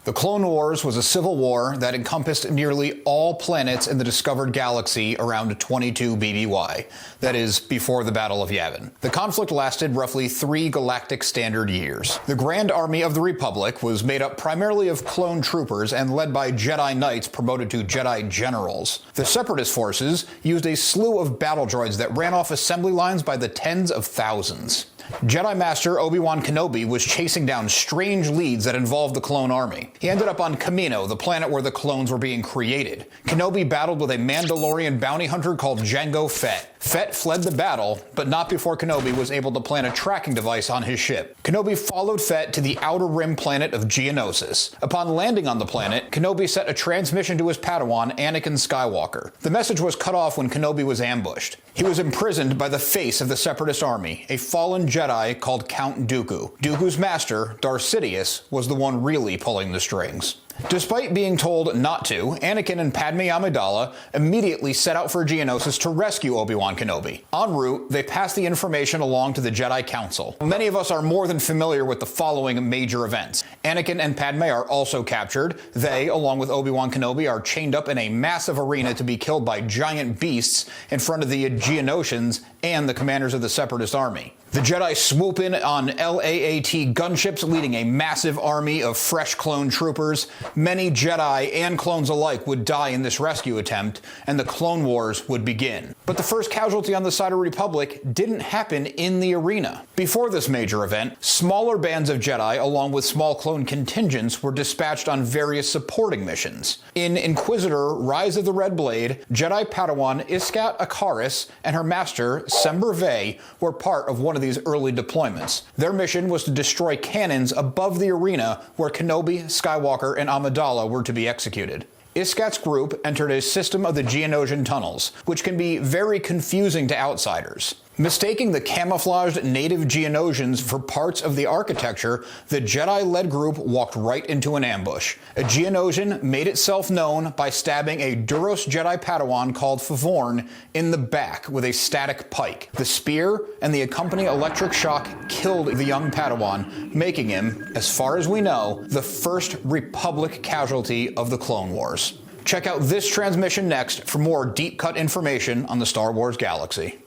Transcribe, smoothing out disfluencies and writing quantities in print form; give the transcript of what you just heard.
The Clone Wars was a civil war that encompassed nearly all planets in the discovered galaxy around 22 BBY, that is, before the Battle of Yavin. The conflict lasted roughly 3 galactic standard years. The Grand Army of the Republic was made up primarily of clone troopers and led by Jedi Knights promoted to Jedi Generals. The Separatist forces used a slew of battle droids that ran off assembly lines by the tens of thousands. Jedi Master Obi-Wan Kenobi was chasing down strange leads that involved the clone army. He ended up on Kamino, the planet where the clones were being created. Kenobi battled with a Mandalorian bounty hunter called Jango Fett. Fett fled the battle, but not before Kenobi was able to plant a tracking device on his ship. Kenobi followed Fett to the outer rim planet of Geonosis. Upon landing on the planet, Kenobi sent a transmission to his Padawan, Anakin Skywalker. The message was cut off when Kenobi was ambushed. He was imprisoned by the face of the Separatist army, a fallen Jedi called Count Dooku. Dooku's master, Darth Sidious, was the one really pulling the strings. Despite being told not to, Anakin and Padme Amidala immediately set out for Geonosis to rescue Obi-Wan Kenobi. En route, they passed the information along to the Jedi Council. Many of us are more than familiar with the following major events. Anakin and Padme are also captured. They, along with Obi-Wan Kenobi, are chained up in a massive arena to be killed by giant beasts in front of the Geonosians and the commanders of the Separatist army. The Jedi swoop in on LAAT gunships, leading a massive army of fresh clone troopers. Many Jedi and clones alike would die in this rescue attempt, and the Clone Wars would begin. But the first casualty on the side of Republic didn't happen in the arena. Before this major event, smaller bands of Jedi, along with small clone contingents, were dispatched on various supporting missions. In Inquisitor Rise of the Red Blade, Jedi Padawan Iskat Akaris and her master, Sember Vey, were part of one of these early deployments. Their mission was to destroy cannons above the arena where Kenobi, Skywalker, and Amidala were to be executed. Iskat's group entered a system of the Geonosian tunnels, which can be very confusing to outsiders. Mistaking the camouflaged native Geonosians for parts of the architecture, the Jedi-led group walked right into an ambush. A Geonosian made itself known by stabbing a Duros Jedi Padawan called Favorn in the back with a static pike. The spear and the accompanying electric shock killed the young Padawan, making him, as far as we know, the first Republic casualty of the Clone Wars. Check out this transmission next for more deep-cut information on the Star Wars galaxy.